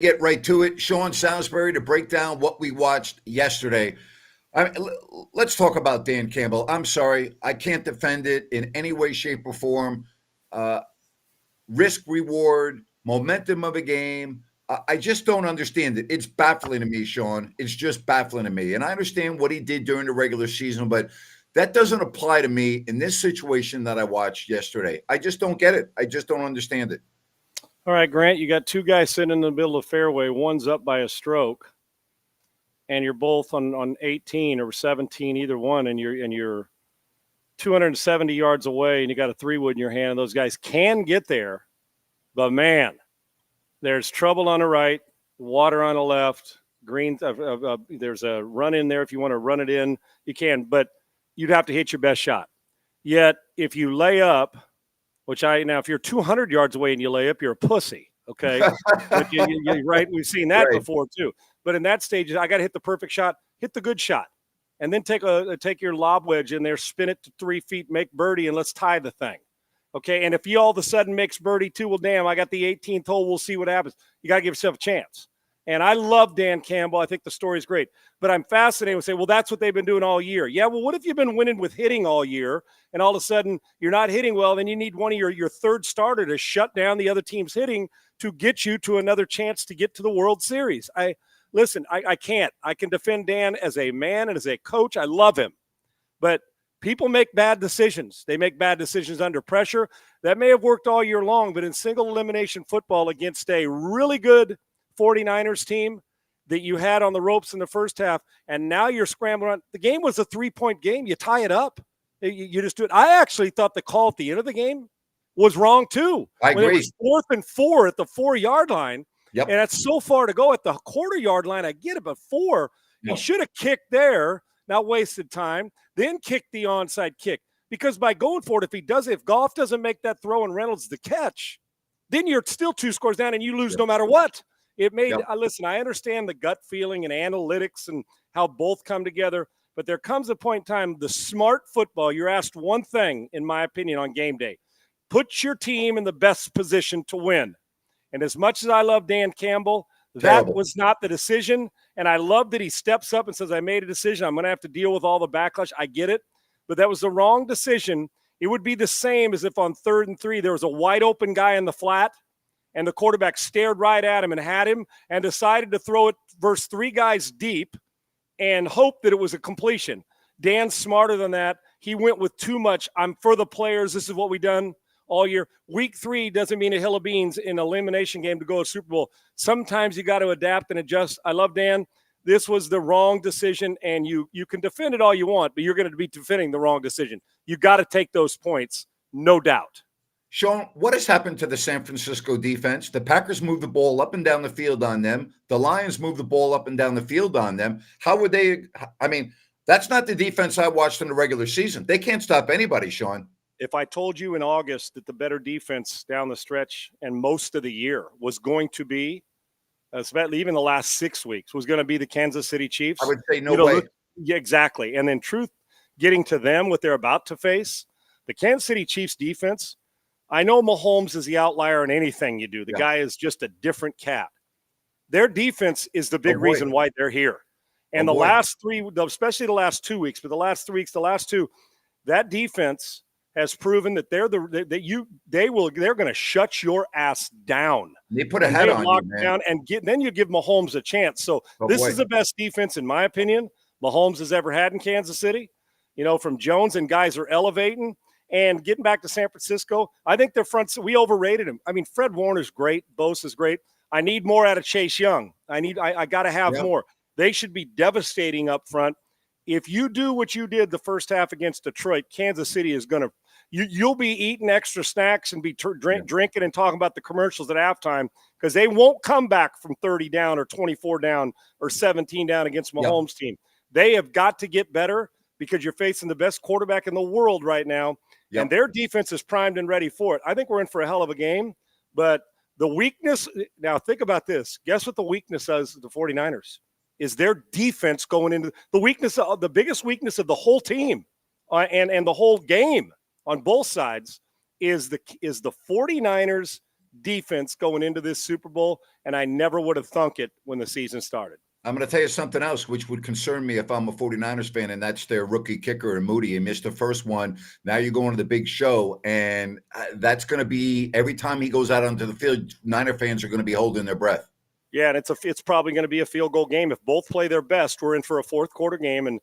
Get right to it. Sean Salisbury to break down what we watched yesterday. Let's talk about Dan Campbell. I'm sorry. I can't defend it in any way, shape, or form. Uh, Risk reward, momentum of a game. I just don't understand it. It's baffling to me, Sean. It's just baffling to me. And I understand what he did during the regular season, but that doesn't apply to me in this situation that I watched yesterday. I just don't get it. I just don't understand it. All right, Grant, you got two guys sitting in the middle of the fairway. One's up by a stroke, and you're both on 18 or 17, either one, and you're 270 yards away, and you got a 3-wood in your hand. And those guys can get there, but man, there's trouble on the right, water on the left, green. There's a run in there if you want to run it in, you can, but you'd have to hit your best shot. Yet if you lay up, now, if you're 200 yards away and you lay up, you're a pussy, okay? But you're right. We've seen that before too. But in that stage, I got to hit the perfect shot, hit the good shot, and then take your lob wedge in there, spin it to 3 feet, make birdie, and let's tie the thing, okay? And if you all of a sudden makes birdie too, well, damn, I got the 18th hole. We'll see what happens. You got to give yourself a chance. And I love Dan Campbell. I think the story is great. But I'm fascinated with saying, well, that's what they've been doing all year. Yeah, well, what if you've been winning with hitting all year and all of a sudden you're not hitting well? Then you need one of your third starter to shut down the other team's hitting to get you to another chance to get to the World Series. I can't. I can defend Dan as a man and as a coach. I love him. But people make bad decisions. They make bad decisions under pressure. That may have worked all year long, but in single elimination football against a really good 49ers team that you had on the ropes in the first half, and now you're scrambling on. The game was a 3-point game. You tie it up. You just do it. I actually thought the call at the end of the game was wrong too. I agree. When it was 4th and 4 at the 4-yard line, and that's so far to go at the quarter-yard line. I get it, but 4, he should have kicked there, not wasted time, then kicked the onside kick. Because by going for it, if Goff doesn't make that throw and Reynolds the catch, then you're still 2 scores down and you lose no matter what. It made listen, I understand the gut feeling and analytics and how both come together, but there comes a point in time, the smart football, you're asked one thing, in my opinion, on game day. Put your team in the best position to win. And as much as I love Dan Campbell, that was not the decision. And I love that he steps up and says, I made a decision. I'm going to have to deal with all the backlash. I get it. But that was the wrong decision. It would be the same as if on 3rd and 3, there was a wide open guy in the flat, and the quarterback stared right at him and had him and decided to throw it versus 3 guys deep and hope that it was a completion. Dan's smarter than that. He went with too much. I'm for the players. This is what we've done all year. Week 3 doesn't mean a hill of beans in an elimination game to go to Super Bowl. Sometimes you got to adapt and adjust. I love Dan. This was the wrong decision, and you can defend it all you want, but you're going to be defending the wrong decision. You got to take those points, no doubt. Sean, what has happened to the San Francisco defense? The Packers moved the ball up and down the field on them. The Lions moved the ball up and down the field on them. How would they – I mean, that's not the defense I watched in the regular season. They can't stop anybody, Sean. If I told you in August that the better defense down the stretch and most of the year was going to be, even the last 6 weeks, was going to be the Kansas City Chiefs, I would say no way. Yeah, exactly. And then truth, getting to them, what they're about to face, the Kansas City Chiefs defense – I know Mahomes is the outlier in anything you do. The guy is just a different cat. Their defense is the big reason why they're here. And the last 3, especially the last 2 weeks, but the last 3 weeks, the last 2, that defense has proven that they're going to shut your ass down. They put a head on you, man. Down and then you give Mahomes a chance. So this is the best defense, in my opinion, Mahomes has ever had in Kansas City. From Jones, and guys are elevating. And getting back to San Francisco, I think their front, we overrated him. I mean, Fred Warner's great. Bosa's great. I need more out of Chase Young. I got to have more. They should be devastating up front. If you do what you did the first half against Detroit, Kansas City is going to you'll be eating extra snacks and be drinking and talking about the commercials at halftime, because they won't come back from 30 down or 24 down or 17 down against Mahomes' team. They have got to get better, because you're facing the best quarterback in the world right now. And their defense is primed and ready for it. I think we're in for a hell of a game. But the weakness – now think about this. Guess what the weakness is of the 49ers? Is their defense going into – the biggest weakness of the whole team and the whole game on both sides is the 49ers defense going into this Super Bowl, and I never would have thunk it when the season started. I'm going to tell you something else, which would concern me if I'm a 49ers fan, and that's their rookie kicker, and Moody. He missed the first one. Now you're going to the big show, and that's going to be every time he goes out onto the field, Niner fans are going to be holding their breath. Yeah, and it's probably going to be a field goal game. If both play their best, we're in for a fourth quarter game, and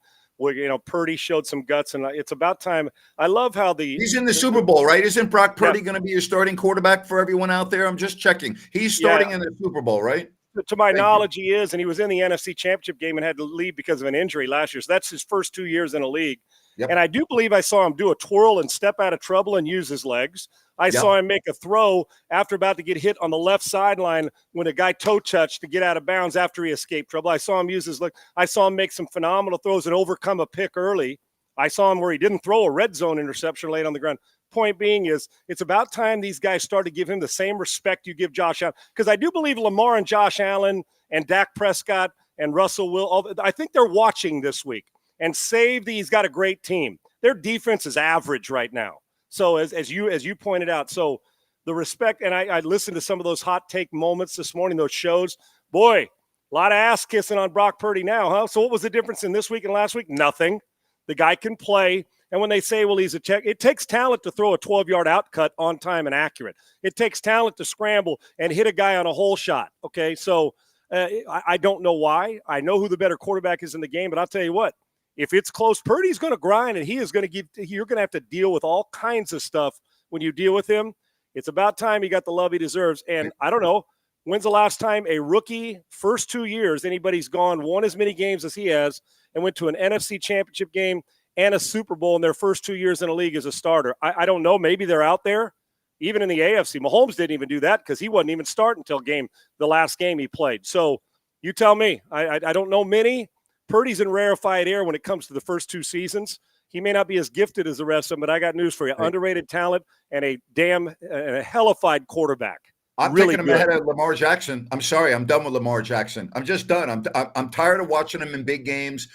Purdy showed some guts, and it's about time. I love how he's in the Super Bowl, right? Isn't Brock Purdy going to be your starting quarterback for everyone out there? I'm just checking. He's starting in the Super Bowl, right? To my knowledge, he is, and he was in the NFC Championship game and had to leave because of an injury last year. So that's his first 2 years in the league. Yep. And I do believe I saw him do a twirl and step out of trouble and use his legs. I saw him make a throw after about to get hit on the left sideline when a guy toe touched to get out of bounds after he escaped trouble. I saw him use his leg. I saw him make some phenomenal throws and overcome a pick early. I saw him where he didn't throw a red zone interception late on the ground. Point being is it's about time these guys start to give him the same respect you give Josh Allen, because I do believe Lamar and Josh Allen and Dak Prescott and Russell I think they're watching this week. And he's got a great team. Their defense is average right now. So as you pointed out, so the respect, and I listened to some of those hot take moments this morning, those shows. Boy, a lot of ass kissing on Brock Purdy now, huh? So what was the difference in this week and last week? Nothing. The guy can play. And when they say, well, he's a check, it takes talent to throw a 12-yard out cut on time and accurate. It takes talent to scramble and hit a guy on a hole shot. Okay, so I don't know why. I know who the better quarterback is in the game, but I'll tell you what, if it's close, Purdy's going to grind, and you're going to have to deal with all kinds of stuff when you deal with him. It's about time he got the love he deserves. And I don't know, when's the last time a rookie, first 2 years, anybody's won as many games as he has and went to an NFC Championship game and a Super Bowl in their first 2 years in the league as a starter? I don't know. Maybe they're out there. Even in the AFC, Mahomes didn't even do that because he wasn't even starting until the last game he played. So you tell me. I don't know many. Purdy's in rarefied air when it comes to the first 2 seasons. He may not be as gifted as the rest of them, but I got news for you. Right. Underrated talent and a hellified quarterback. I'm really taking him ahead of Lamar Jackson. I'm sorry. I'm done with Lamar Jackson. I'm just done. I'm tired of watching him in big games.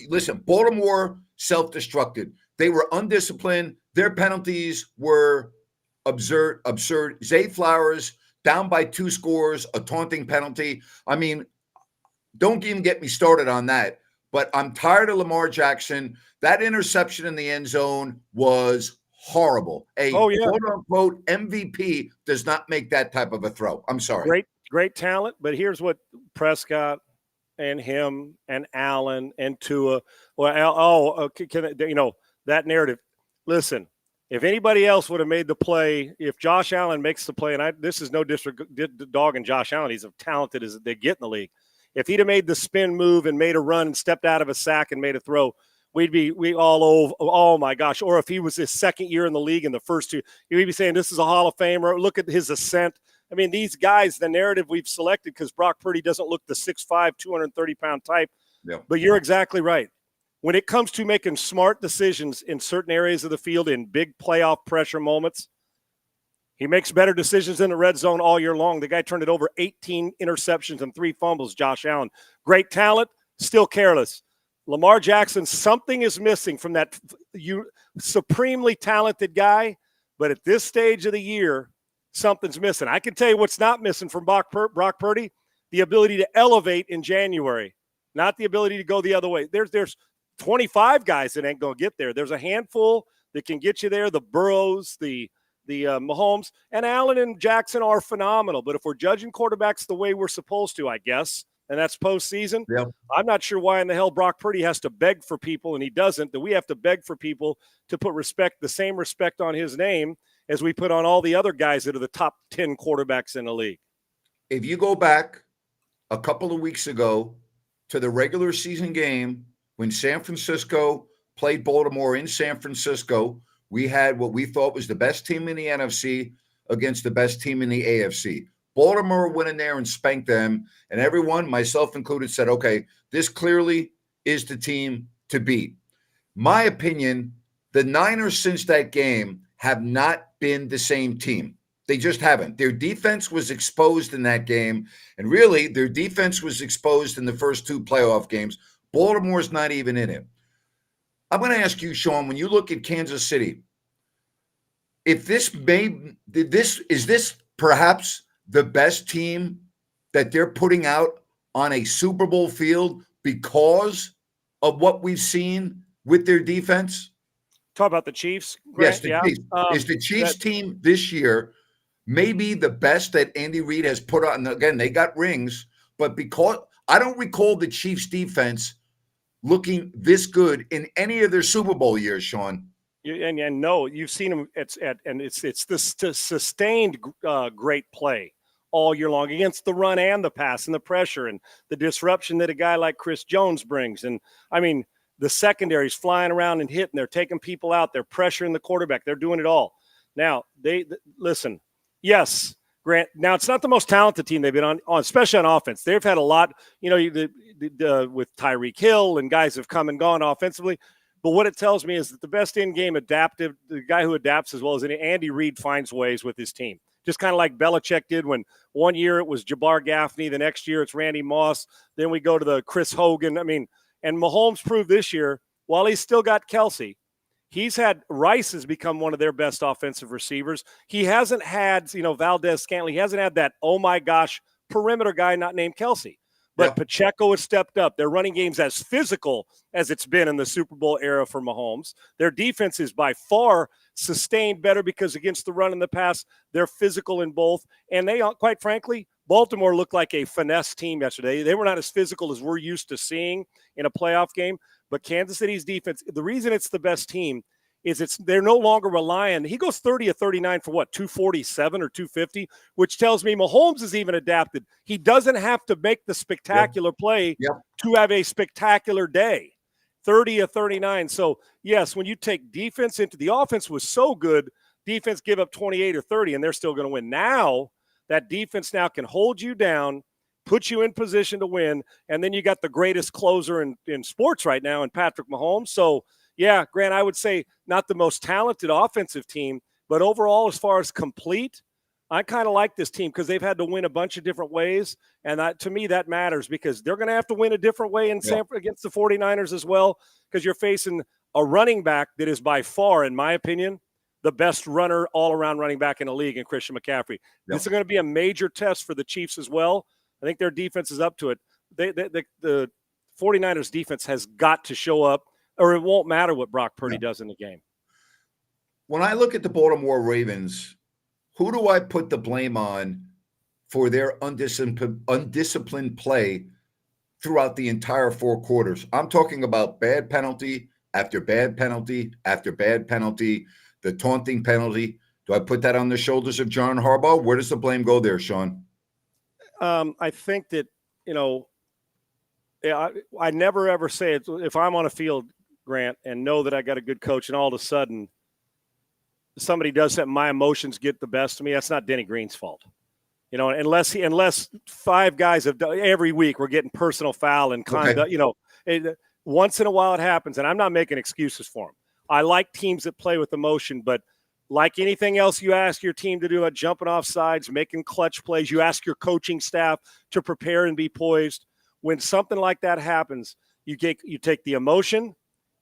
Listen, Baltimore self-destructed. They were undisciplined. Their penalties were absurd. Zay Flowers down by 2 scores, a taunting penalty. I mean, don't even get me started on that. But I'm tired of Lamar Jackson. That interception in the end zone was horrible. Quote-unquote MVP does not make that type of a throw. I'm sorry. Great talent, but here's what Prescott and him and Allen and Tua. That narrative. Listen, if anybody else would have made the play, if Josh Allen makes the play, and this is no dog and Josh Allen, he's as talented as they get in the league. If he'd have made the spin move and made a run and stepped out of a sack and made a throw, we all over. Oh my gosh! Or if he was his second year in the league in the first 2, we'd be saying this is a Hall of Famer. Look at his ascent. I mean, these guys, the narrative we've selected, because Brock Purdy doesn't look the 6'5", 230-pound type. Yeah. But you're exactly right. When it comes to making smart decisions in certain areas of the field in big playoff pressure moments, he makes better decisions in the red zone all year long. The guy turned it over 18 interceptions and 3 fumbles, Josh Allen. Great talent, still careless. Lamar Jackson, something is missing from that supremely talented guy, but at this stage of the year, something's missing. I can tell you what's not missing from Brock Purdy, the ability to elevate in January, not the ability to go the other way. There's 25 guys that ain't going to get there. There's a handful that can get you there, the Burrows, the Mahomes, and Allen and Jackson are phenomenal. But if we're judging quarterbacks the way we're supposed to, I guess, and that's postseason, I'm not sure why in the hell Brock Purdy has to beg for people, and he doesn't, that we have to beg for people to put the same respect on his name as we put on all the other guys that are the top 10 quarterbacks in the league. If you go back a couple of weeks ago to the regular season game when San Francisco played Baltimore in San Francisco, we had what we thought was the best team in the NFC against the best team in the AFC. Baltimore went in there and spanked them, and everyone, myself included, said, okay, this clearly is the team to beat. My opinion, the Niners since that game have not been the same team. They just haven't. Their defense was exposed in that game, and really their defense was exposed in the first 2 playoff games. Baltimore's not even in it. I'm going to ask you, Sean, when you look at Kansas City, if is this perhaps the best team that they're putting out on a Super Bowl field because of what we've seen with their defense? Talk about the Chiefs, Yes, Grant. the Yeah. Chiefs. Is the Chiefs That team this year maybe the best that Andy Reid has put on? Again, they got rings, but because I don't recall the Chiefs defense looking this good in any of their Super Bowl years, Sean. and no, you've seen them. It's this sustained great play all year long against the run and the pass and the pressure and the disruption that a guy like Chris Jones brings. And I mean, the secondary's flying around and hitting. They're taking people out. They're pressuring the quarterback. They're doing it all. Now listen. Yes, Grant. Now it's not the most talented team they've been on especially on offense. They've had a lot. You know, with Tyreek Hill and guys have come and gone offensively. But what it tells me is that the best in-game adaptive, the guy who adapts as well as Andy Reid finds ways with his team. Just kind of like Belichick did when one year it was Jabbar Gaffney, the next year it's Randy Moss, then we go to the Chris Hogan. I mean, and Mahomes proved this year, while he's still got Kelsey, he's had Rice has become one of their best offensive receivers. He hasn't had, Valdez Scantling. He hasn't had that, oh my gosh, perimeter guy not named Kelsey. But Yeah. Pacheco has stepped up. Their running game's as physical as it's been in the Super Bowl era for Mahomes. Their defense is by far sustained better because against the run and the pass, they're physical in both. And they, quite frankly, Baltimore looked like a finesse team yesterday. They were not as physical as we're used to seeing in a playoff game. But Kansas City's defense, the reason it's the best team is they're no longer relying. He goes 30 of 39 for what, 247 or 250, which tells me Mahomes has even adapted. He doesn't have to make the spectacular play to have a spectacular day. 30 of 39. So, yes, when you take defense into the offense was so good, defense give up 28 or 30, and they're still going to win. Now, that defense now can hold you down, put you in position to win, and then you got the greatest closer in sports right now in Patrick Mahomes. So, yeah, Grant, I would say not the most talented offensive team, but overall, as far as complete, I kind of like this team because they've had to win a bunch of different ways. And to me, that matters because they're going to have to win a different way against the 49ers as well because you're facing a running back that is by far, in my opinion, the best runner, all-around running back in the league in Christian McCaffrey. This is going to be a major test for the Chiefs as well. I think their defense is up to it. The 49ers defense has got to show up, or it won't matter what Brock Purdy does in the game. When I look at the Baltimore Ravens, who do I put the blame on for their undisciplined play throughout the entire four quarters? I'm talking about bad penalty after bad penalty after bad penalty, the taunting penalty. Do I put that on the shoulders of John Harbaugh? Where does the blame go there, Sean? I think that, I never ever say it. If I'm on a field, Grant, and know that I got a good coach, and all of a sudden somebody does something, my emotions get the best of me. That's not Denny Green's fault, unless five guys have done every week. We're getting personal foul and conduct. Okay. Once in a while it happens, and I'm not making excuses for them. I like teams that play with emotion, but like anything else, you ask your team to do, jumping off sides, making clutch plays. You ask your coaching staff to prepare and be poised. When something like that happens, you take the emotion,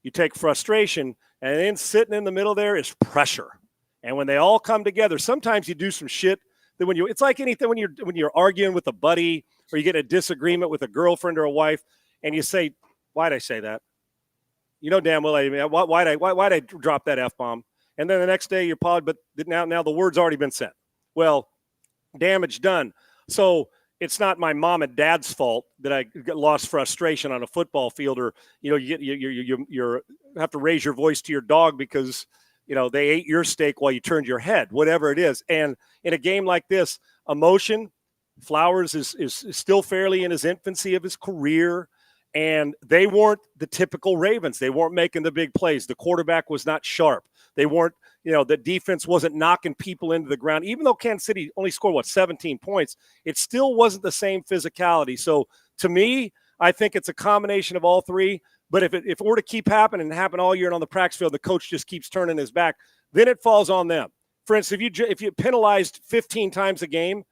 you take frustration, and then sitting in the middle there is pressure. And when they all come together, sometimes you do some shit that it's like anything when you're arguing with a buddy or you get a disagreement with a girlfriend or a wife, and you say, "Why'd I say that?" You know damn well why'd I drop that F-bomb? And then the next day you're probably, but now the word's already been said. Well, damage done. So it's not my mom and dad's fault that I lost frustration on a football field, or you have to raise your voice to your dog because they ate your steak while you turned your head, whatever it is. And in a game like this, emotion, Flowers is still fairly in his infancy of his career. And they weren't the typical Ravens. They weren't making the big plays. The quarterback was not sharp. They weren't, the defense wasn't knocking people into the ground. Even though Kansas City only scored, 17 points, it still wasn't the same physicality. So to me, I think it's a combination of all three. But if it were to keep happening and happen all year and on the practice field, the coach just keeps turning his back, then it falls on them. For instance, if you penalized 15 times a game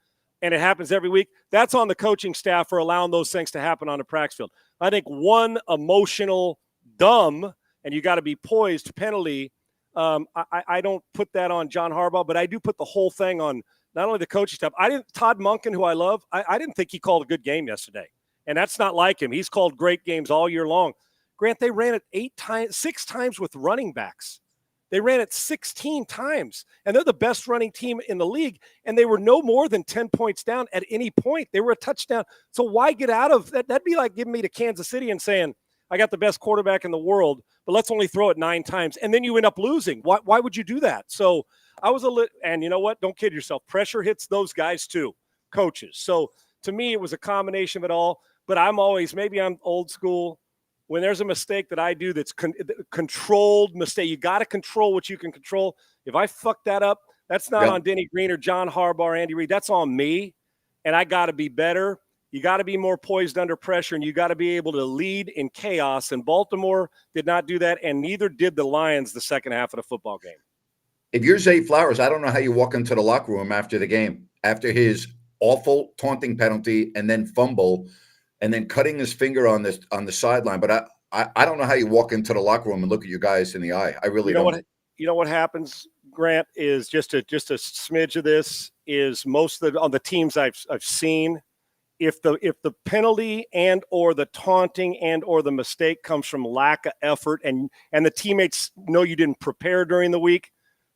and it happens every week, that's on the coaching staff for allowing those things to happen on the practice field. I think one emotional dumb, and you got to be poised penalty, I don't put that on John Harbaugh, but I do put the whole thing on not only the coaching staff. Todd Monken, who I love, I didn't think he called a good game yesterday. And that's not like him. He's called great games all year long. Grant, they ran it 6 times with running backs. They ran it 16 times, and they're the best running team in the league, and they were no more than 10 points down at any point. They were a touchdown. So why get out of that? That'd be like giving me to Kansas City and saying, I got the best quarterback in the world, but let's only throw it 9 times, and then you end up losing. Why would you do that? So I was and you know what? Don't kid yourself. Pressure hits those guys too, coaches. So to me, it was a combination of it all, but maybe I'm old school. When there's a mistake that I do that's controlled mistake, you got to control what you can control. If I fuck that up, that's not on Denny Green or John Harbaugh or Andy Reid. That's on me, and I got to be better. You got to be more poised under pressure, and you got to be able to lead in chaos. And Baltimore did not do that, and neither did the Lions the second half of the football game. If you're Zay Flowers, I don't know how you walk into the locker room after the game, after his awful taunting penalty and then fumble – and then cutting his finger on the sideline. But I don't know how you walk into the locker room and look at your guys in the eye. I really don't. You know what happens, Grant, is just a smidge of this is most of on the teams I've seen. If the penalty and or the taunting and or the mistake comes from lack of effort and the teammates know you didn't prepare during the week,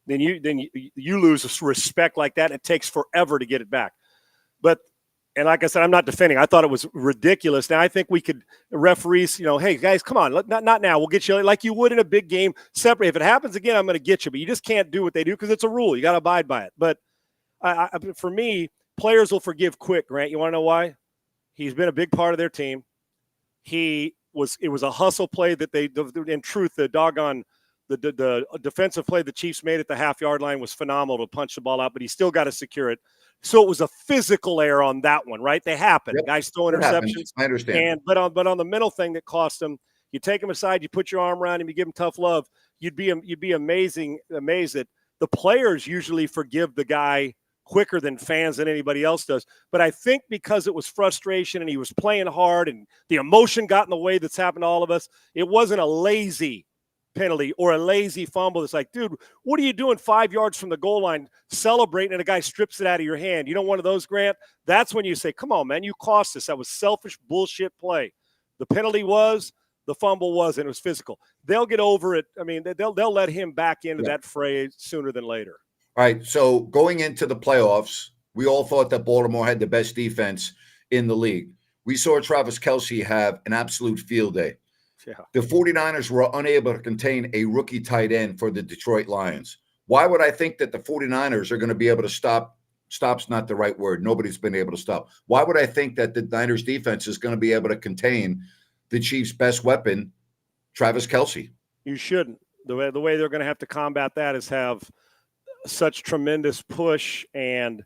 then you lose respect like that. It takes forever to get it back. And like I said, I'm not defending. I thought it was ridiculous. Now I think we could referees, hey guys, come on, not now. We'll get you like you would in a big game. Separate. If it happens again, I'm going to get you. But you just can't do what they do because it's a rule. You got to abide by it. But for me, players will forgive quick. Grant, you want to know why? He's been a big part of their team. It was a hustle play that in truth, the defensive play the Chiefs made at the half-yard line was phenomenal to punch the ball out, but he still got to secure it. So it was a physical error on that one, right? They happen. Yep. Guys throw interceptions. I understand. But on the mental thing that cost him, you take him aside, you put your arm around him, you give him tough love. You'd be amazed that the players usually forgive the guy quicker than fans than anybody else does. But I think because it was frustration and he was playing hard and the emotion got in the way that's happened to all of us, it wasn't a lazy penalty or a lazy fumble. It's like, dude, what are you doing 5 yards from the goal line celebrating and a guy strips it out of your hand? You know, one of those, Grant? That's when you say, come on, man, you cost us. That was selfish bullshit play. The penalty was, the fumble was, and it was physical. They'll get over it. I mean, they'll let him back into that fray sooner than later. All right, so going into the playoffs, we all thought that Baltimore had the best defense in the league. We saw Travis Kelce have an absolute field day. Yeah. The 49ers were unable to contain a rookie tight end for the Detroit Lions. Why would I think that the 49ers are going to be able to stop? Stop's not the right word. Nobody's been able to stop. Why would I think that the Niners defense is going to be able to contain the Chiefs' best weapon, Travis Kelce? You shouldn't. The way they're going to have to combat that is have such tremendous push and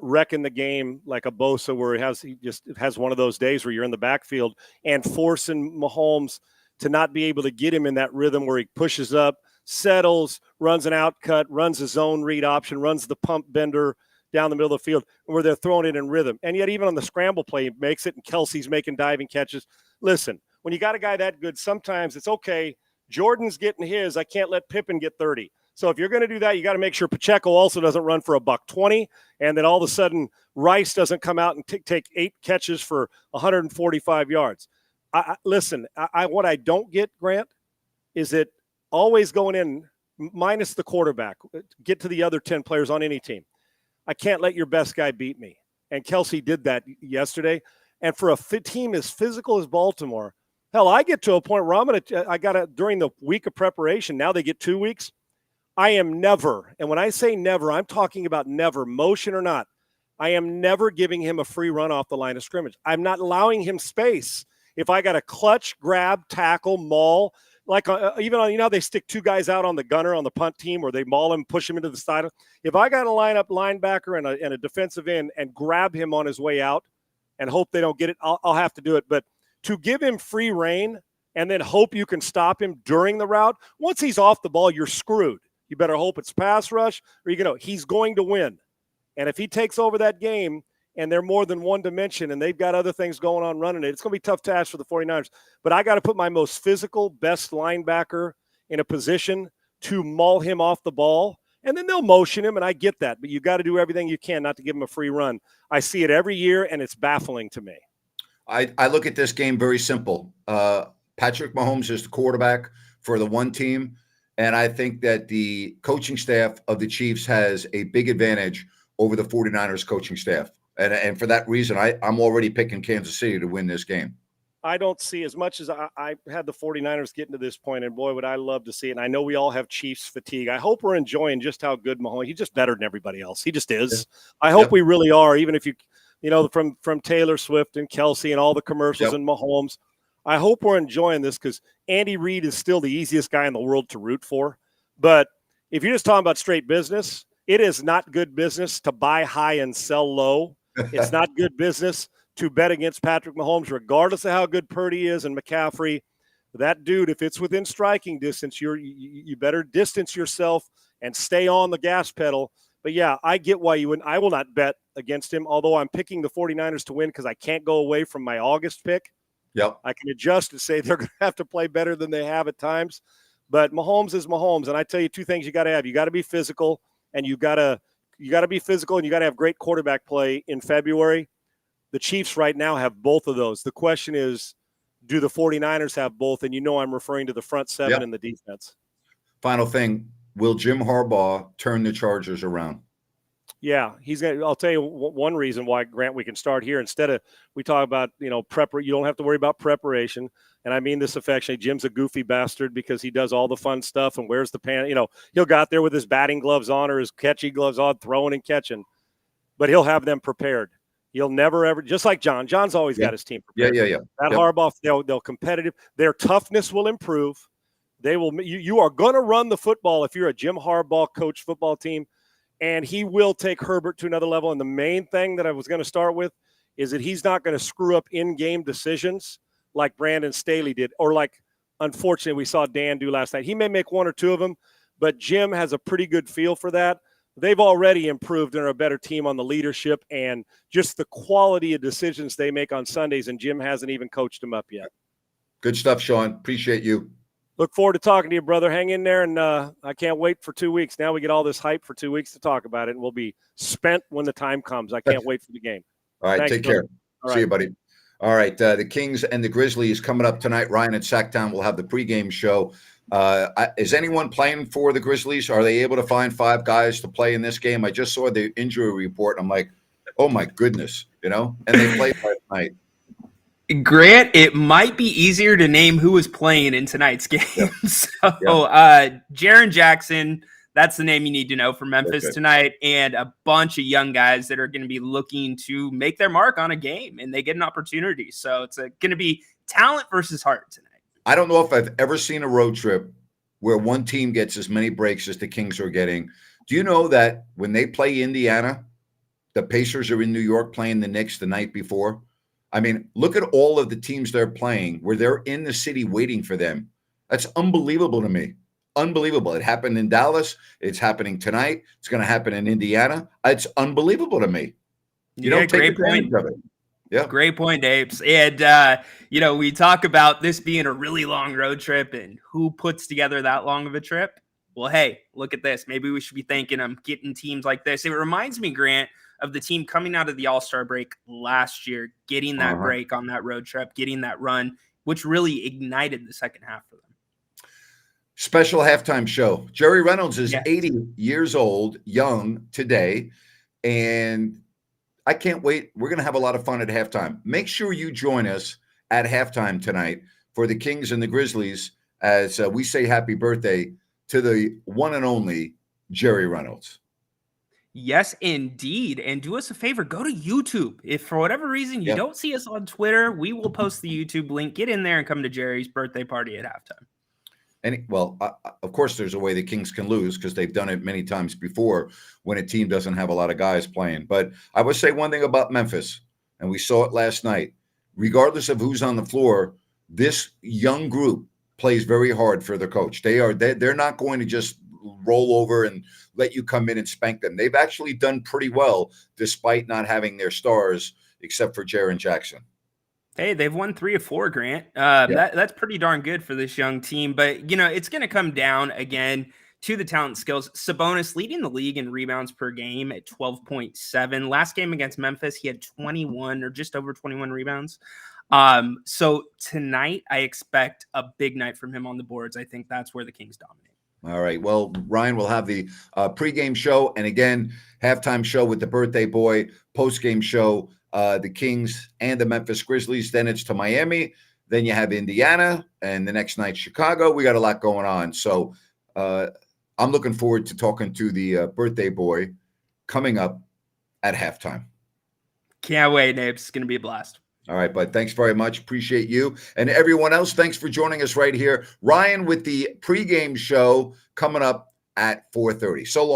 wrecking the game like a Bosa, where he just has one of those days where you're in the backfield and forcing Mahomes to not be able to get him in that rhythm where he pushes up, settles, runs an out cut, runs a zone read option, runs the pump bender down the middle of the field where they're throwing it in rhythm. And yet even on the scramble play, he makes it, and Kelsey's making diving catches. Listen, when you got a guy that good, sometimes it's okay. Jordan's getting his. I can't let Pippen get 30. So if you're going to do that, you got to make sure Pacheco also doesn't run for $120, and then all of a sudden Rice doesn't come out and take 8 catches for 145 yards. Listen, what I don't get, Grant, is that always going in minus the quarterback, get to the other 10 players on any team. I can't let your best guy beat me. And Kelce did that yesterday. And for a team as physical as Baltimore, hell, I get to a point where I got to, during the week of preparation, now they get 2 weeks. I am never, and when I say never, I'm talking about never, motion or not, I am never giving him a free run off the line of scrimmage. I'm not allowing him space. If I got a clutch, grab, tackle, maul, like even on, they stick 2 guys out on the gunner on the punt team, or they maul him, push him into the side. If I got to line up linebacker and a defensive end and grab him on his way out and hope they don't get it, I'll have to do it. But to give him free reign and then hope you can stop him during the route, once he's off the ball, you're screwed. You better hope it's pass rush, or he's going to win. And if he takes over that game and they're more than one dimension and they've got other things going on running it, it's going to be a tough task for the 49ers. But I got to put my most physical, best linebacker in a position to maul him off the ball And then they'll motion him, and I get that. But you got to do everything you can not to give him a free run. I see it every year, and it's baffling to me. I look at this game very simple. Patrick Mahomes is the quarterback for the one team, and I think that the coaching staff of the Chiefs has a big advantage over the 49ers coaching staff. And for that reason, I'm already picking Kansas City to win this game. I don't see, as much as I had the 49ers getting to this point, and boy, would I love to see it. And I know we all have Chiefs fatigue. I hope we're enjoying just how good Mahomes, he's just better than everybody else. He just is. I hope we really are, even if from Taylor Swift and Kelsey and all the commercials and Mahomes. I hope we're enjoying this because Andy Reid is still the easiest guy in the world to root for. But if you're just talking about straight business, it is not good business to buy high and sell low. It's not good business to bet against Patrick Mahomes, regardless of how good Purdy is and McCaffrey. That dude, if it's within striking distance, you better distance yourself and stay on the gas pedal. But, yeah, I get why you wouldn't. I will not bet against him, although I'm picking the 49ers to win because I can't go away from my August pick. Yep. I can adjust and say they're going to have to play better than they have at times. But Mahomes is Mahomes. And I tell you two things you got to have. You got to be physical, and you got to be physical, and you got to have great quarterback play in February. The Chiefs right now have both of those. The question is, do the 49ers have both? And I'm referring to the front seven and the defense. Final thing, will Jim Harbaugh turn the Chargers around? Yeah, he's going to. I'll tell you one reason why, Grant, we can start here. Instead of we talk about, you don't have to worry about preparation. And I mean this affectionately. Jim's a goofy bastard because he does all the fun stuff and wears the pants. He'll go out there with his batting gloves on or his catchy gloves on, throwing and catching. But he'll have them prepared. He'll never, ever, just like John. John's always got his team prepared. Yeah. That Harbaugh, they'll competitive. Their toughness will improve. They will. You are going to run the football if you're a Jim Harbaugh coach football team, and he will take Herbert to another level. And the main thing that I was going to start with is that he's not going to screw up in-game decisions like Brandon Staley did, or like, unfortunately, we saw Dan do last night. He may make one or two of them, but Jim has a pretty good feel for that. They've already improved and are a better team on the leadership and just the quality of decisions they make on Sundays, and Jim hasn't even coached them up yet. Good stuff, Sean. Appreciate you. Look forward to talking to you, brother. Hang in there, and I can't wait for 2 weeks. Now we get all this hype for 2 weeks to talk about it, and we'll be spent when the time comes. I can't wait for the game. All right, Thanks, take care. All See you, buddy. All right, the Kings and the Grizzlies coming up tonight. Ryan at Sacktown will have the pregame show. Is anyone playing for the Grizzlies? Are they able to find 5 guys to play in this game? I just saw the injury report. I'm like, oh my goodness, and they played last night. Grant, it might be easier to name who was playing in tonight's game. Jaren Jackson, that's the name you need to know for Memphis tonight, and a bunch of young guys that are going to be looking to make their mark on a game, and they get an opportunity. So it's going to be talent versus heart tonight. I don't know if I've ever seen a road trip where one team gets as many breaks as the Kings are getting. Do you know that when they play Indiana, the Pacers are in New York playing the Knicks the night before? I mean, look at all of the teams they're playing where they're in the city waiting for them. That's unbelievable to me. Unbelievable. It happened in Dallas. It's happening tonight. It's going to happen in Indiana. It's unbelievable to me. You don't take advantage of it. Yeah. Great point, Apes. And, we talk about this being a really long road trip and who puts together that long of a trip. Well, hey, look at this. Maybe we should be thanking them getting teams like this. It reminds me, Grant, of the team coming out of the All-Star break last year, getting that break on that road trip, getting that run, which really ignited the second half for them. Special halftime show. Jerry Reynolds is 80 years old, young today, and I can't wait. We're going to have a lot of fun at halftime. Make sure you join us at halftime tonight for the Kings and the Grizzlies as we say happy birthday to the one and only Jerry Reynolds. Yes, indeed. And do us a favor, go to YouTube. If for whatever reason you don't see us on Twitter, we will post the YouTube link. Get in there and come to Jerry's birthday party at halftime. And of course, there's a way the Kings can lose because they've done it many times before when a team doesn't have a lot of guys playing. But I would say one thing about Memphis, and we saw it last night. Regardless of who's on the floor, this young group plays very hard for their coach. They're not going to just roll over and let you come in and spank them. They've actually done pretty well despite not having their stars, except for Jaren Jackson. Hey, they've won 3 of 4, Grant. That's pretty darn good for this young team. But, it's going to come down again to the talent skills. Sabonis leading the league in rebounds per game at 12.7. Last game against Memphis, he had 21 or just over 21 rebounds. So tonight, I expect a big night from him on the boards. I think that's where the Kings dominate. All right. Well, Ryan will have the pregame show, and again, halftime show with the birthday boy, postgame show, the Kings and the Memphis Grizzlies. Then it's to Miami. Then you have Indiana, and the next night, Chicago. We got a lot going on. So I'm looking forward to talking to the birthday boy coming up at halftime. Can't wait, Nabe. It's going to be a blast. All right, bud. Thanks very much. Appreciate you. And everyone else, thanks for joining us right here. Ryan with the pregame show coming up at 4:30. So long.